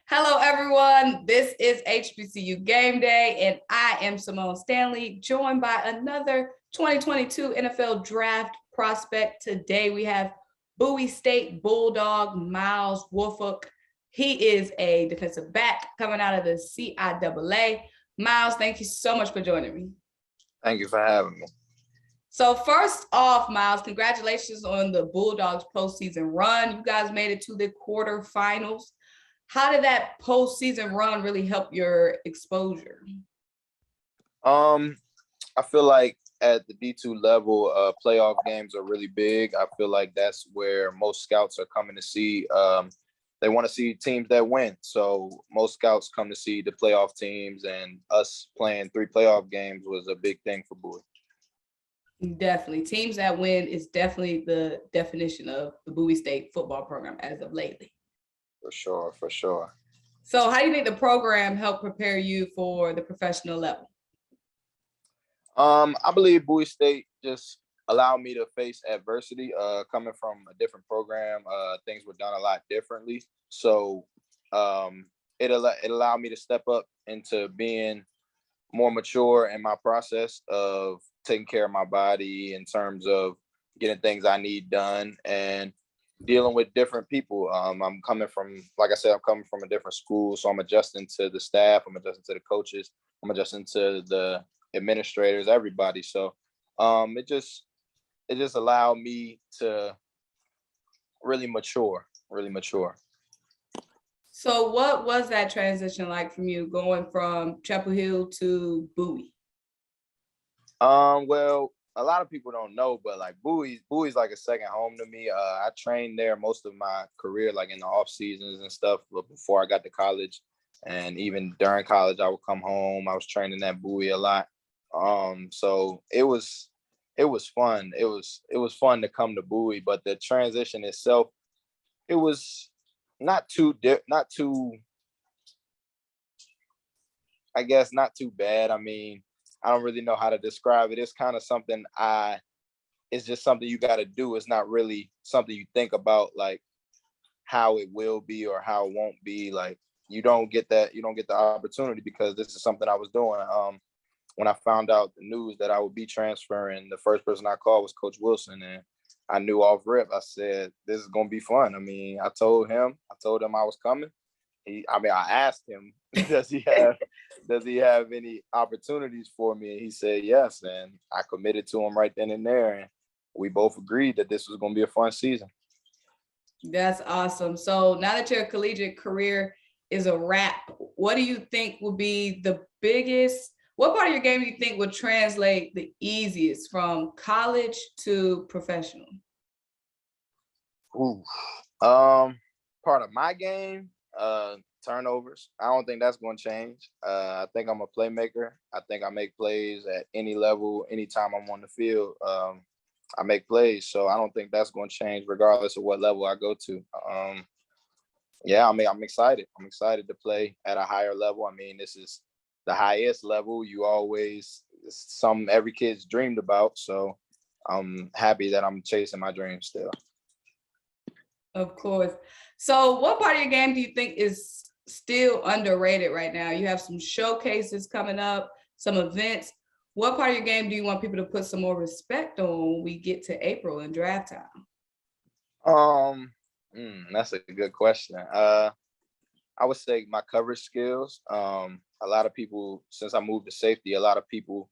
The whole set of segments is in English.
Hello, everyone. This is HBCU Game Day, and I am Symone Stanley, joined by another 2022 NFL Draft prospect. Today, we have Bowie State Bulldog, Myles Wolfolk. He is a defensive back coming out of the CIAA. Myles, thank you so much for joining me. Thank you for having me. So first off, Myles, congratulations on the Bulldogs postseason run. You guys made it to the quarterfinals. How did that postseason run really help your exposure? I feel like at the D2 level, playoff games are really big. I feel like that's where most scouts are coming to see. They want to see teams that win. So most scouts come to see the playoff teams, and us playing 3 playoff games was a big thing for Bowie. Definitely. Teams that win is definitely the definition of the Bowie State football program as of lately. For sure. So how do you think the program helped prepare you for the professional level? I believe Bowie State just allowed me to face adversity. Coming from a different program, things were done a lot differently. So it allowed me to step up into being more mature in my process of taking care of my body in terms of getting things I need done and dealing with different people. I'm coming from, like I said, I'm coming from a different school. So I'm adjusting to the staff, I'm adjusting to the coaches, I'm adjusting to the administrators, everybody. So it just allowed me to really mature. So what was that transition like from you going from Chapel Hill to Bowie? Well, a lot of people don't know, but like Bowie's like a second home to me. I trained there most of my career, like in the off seasons and stuff, but before I got to college, and even during college, I would come home. I was training at Bowie a lot. So it was fun. It was fun to come to Bowie, but the transition itself, it was not too I guess not too bad. I mean, I don't really know how to describe it. It's kind of something it's just something you got to do. It's not really something you think about, like how it will be or how it won't be. Like you don't get the opportunity because this is something I was doing. When I found out the news that I would be transferring, the first person I called was Coach Wilson, and I knew off rip. I said, this is going to be fun. I mean, I told him I was coming. I asked him, does he have any opportunities for me? And he said yes, and I committed to him right then and there, and we both agreed that this was going to be a fun season. That's awesome. So now that your collegiate career is a wrap, what do you think will be the biggest? What part of your game do you think would translate the easiest from college to professional? Part of my game. Turnovers. I don't think that's going to change. I think I'm a playmaker. I think I make plays at any level, anytime I'm on the field. I make plays, so I don't think that's going to change regardless of what level I go to. Yeah, I mean, I'm excited. I'm excited to play at a higher level. I mean, this is the highest level every kid's dreamed about. So I'm happy that I'm chasing my dreams still. Of course. So what part of your game do you think is still underrated right now? You have some showcases coming up, some events. What part of your game do you want people to put some more respect on when we get to April and draft time? That's a good question. I would say my coverage skills. A lot of people, since I moved to safety, a lot of people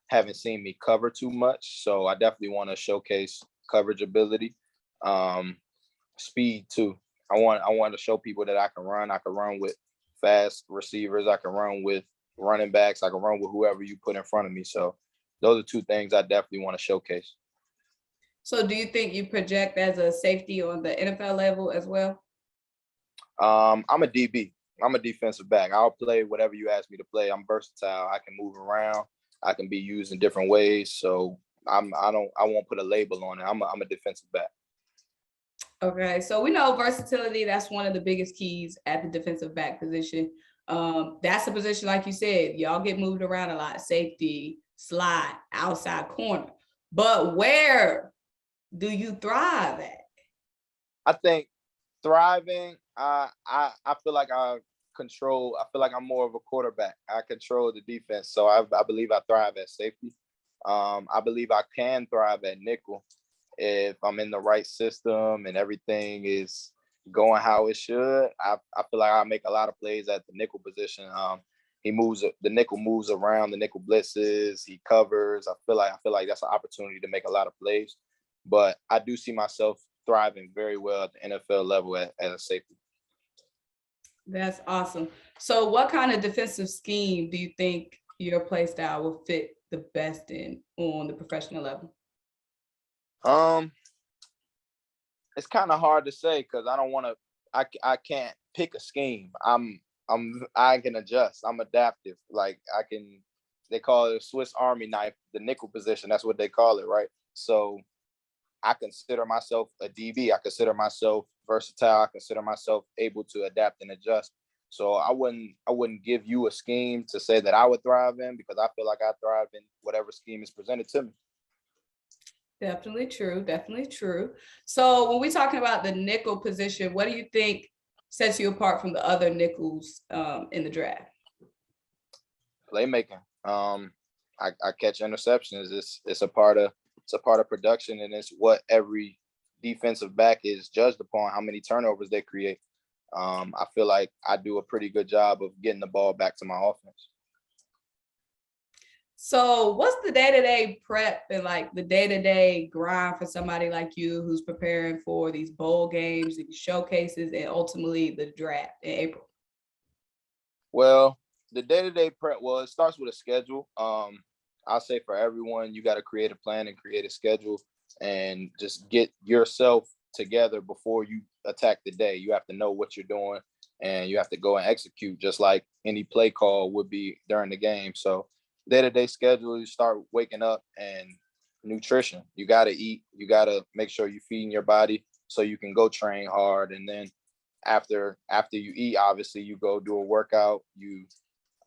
haven't seen me cover too much. So I definitely want to showcase coverage ability. Speed too. I want to show people that I can run. I can run with fast receivers. I can run with running backs. I can run with whoever you put in front of me. So those are 2 things I definitely want to showcase. So do you think you project as a safety on the NFL level as well? I'm a DB. I'm a defensive back. I'll play whatever you ask me to play. I'm versatile. I can move around. I can be used in different ways. So I won't put a label on it. I'm a defensive back. Okay, so we know versatility, that's one of the biggest keys at the defensive back position. That's a position, like you said, y'all get moved around a lot, safety, slot, outside corner. But where do you thrive at? I think thriving, I feel like I control. I feel like I'm more of a quarterback. I control the defense, so I believe I thrive at safety. I believe I can thrive at nickel if I'm in the right system and everything is going how it should. I feel like I make a lot of plays at the nickel position. The nickel moves around, the nickel blitzes, he covers. I feel like that's an opportunity to make a lot of plays. But I do see myself thriving very well at the NFL level as a safety. That's awesome. So what kind of defensive scheme do you think your play style will fit the best in on the professional level? It's kind of hard to say because I don't want to. I can't pick a scheme. I can adjust. I'm adaptive. Like I can. They call it a Swiss Army knife, the nickel position. That's what they call it, right? So I consider myself a DB. I consider myself versatile. I consider myself able to adapt and adjust. So I wouldn't give you a scheme to say that I would thrive in, because I feel like I thrive in whatever scheme is presented to me. Definitely true. Definitely true. So when we're talking about the nickel position, what do you think sets you apart from the other nickels in the draft? Playmaking. I catch interceptions. It's a part of production, and it's what every defensive back is judged upon, how many turnovers they create. I feel like I do a pretty good job of getting the ball back to my offense. So what's the day-to-day prep and like the day-to-day grind for somebody like you who's preparing for these bowl games, these showcases, and ultimately the draft in April? Well, the day-to-day prep, it starts with a schedule. I'll say for everyone, you got to create a plan and create a schedule and just get yourself together before you attack the day. You have to know what you're doing and you have to go and execute just like any play call would be during the game. So day-to-day schedule, you start waking up, and nutrition. You got to eat. You got to make sure you're feeding your body so you can go train hard. And then after you eat, obviously you go do a workout.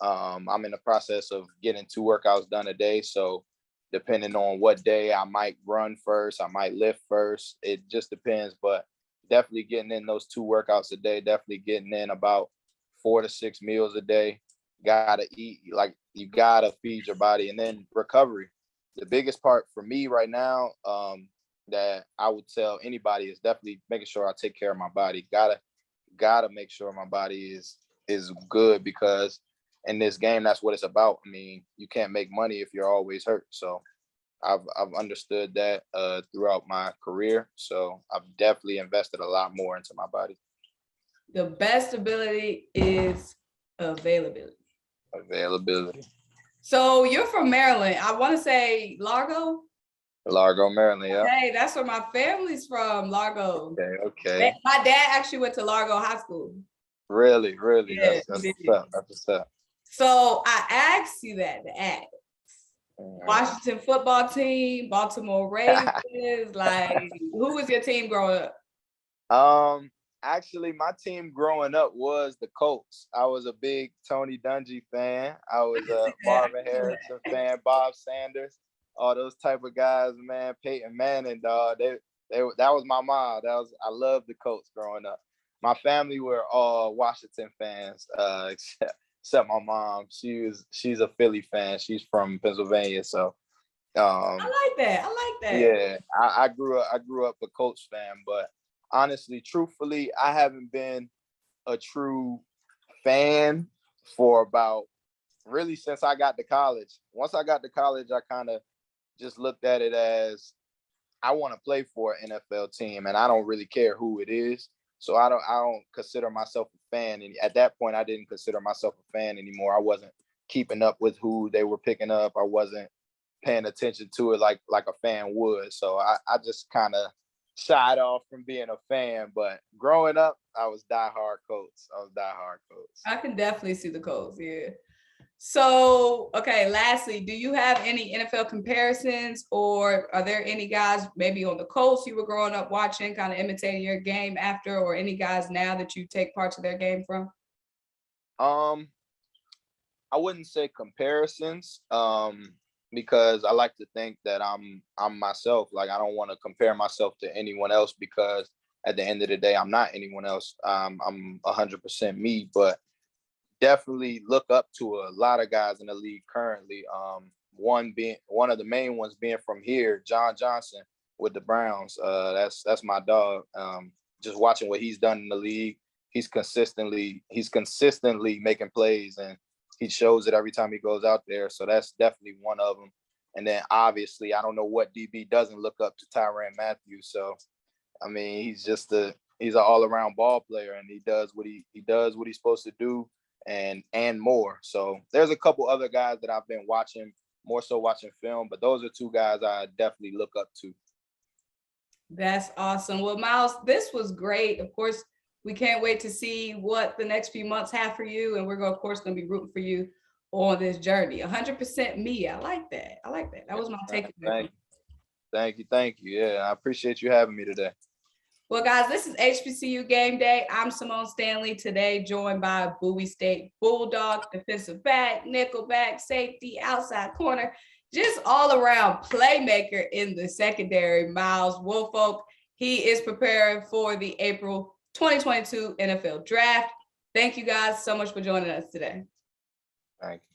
I'm in the process of getting 2 workouts done a day. So depending on what day, I might run first, I might lift first. It just depends, but definitely getting in those 2 workouts a day, definitely getting in about 4 to 6 meals a day. Gotta eat, like you gotta feed your body. And then recovery. The biggest part for me right now, that I would tell anybody, is definitely making sure I take care of my body. Gotta make sure my body is good, because in this game, that's what it's about. I mean, you can't make money if you're always hurt. So I've understood that throughout my career. So I've definitely invested a lot more into my body. The best ability is availability. Availability. So you're from Maryland. I want to say Largo. Largo, Maryland. Yeah. Hey, that's where my family's from, Largo. Okay. My dad actually went to Largo High School. Really? Yeah, That's what's up. That's what's up. So I asked you that to ask. Mm. Washington football team, Baltimore Ravens. Like, who was your team growing up? Actually, my team growing up was the Colts. I was a big Tony Dungy fan. I was a Marvin Harrison fan, Bob Sanders, all those type of guys, man. Peyton Manning, dog. That was my mom. I loved the Colts growing up. My family were all Washington fans, except my mom. She's a Philly fan. She's from Pennsylvania, so. I like that. Yeah, I grew up a Colts fan, but honestly, truthfully, I haven't been a true fan for about really since I got to college. Once I got to college, I kind of just looked at it as I want to play for an NFL team, and I don't really care who it is. So I don't consider myself a fan. And at that point, I didn't consider myself a fan anymore. I wasn't keeping up with who they were picking up. I wasn't paying attention to it like a fan would. So I just kind of shied off from being a fan. But growing up, I was diehard Colts. I can definitely see the Colts, yeah. So, okay, lastly, do you have any NFL comparisons, or are there any guys maybe on the Colts you were growing up watching, kind of imitating your game after, or any guys now that you take parts of their game from? I wouldn't say comparisons, because I like to think that I'm myself. Like, I don't want to compare myself to anyone else, because at the end of the day, I'm not anyone else. I'm 100% me. But definitely look up to a lot of guys in the league currently. One of the main ones being from here, John Johnson with the Browns. That's my dog. Just watching what he's done in the league, he's consistently making plays, and he shows it every time he goes out there. So that's definitely one of them. And then obviously, I don't know what DB doesn't look up to Tyrann Mathieu. So, I mean, he's an all-around ball player, and he does what he's supposed to do, and more. So there's a couple other guys that I've been watching, more so watching film, but those are two guys I definitely look up to. That's awesome. Well, Myles, this was great. Of course, we can't wait to see what the next few months have for you, and we're of course going to be rooting for you on this journey. 100% me. I like that. That was my takeaway. Thank you. Yeah, I appreciate you having me today. Well, guys, this is HBCU Game Day. I'm Symone Stanley, today joined by Bowie State Bulldog, defensive back, nickel back, safety, outside corner, just all around playmaker in the secondary, Myles Wolfolk. He is preparing for the April 2022 NFL Draft. Thank you guys so much for joining us today. Thank you.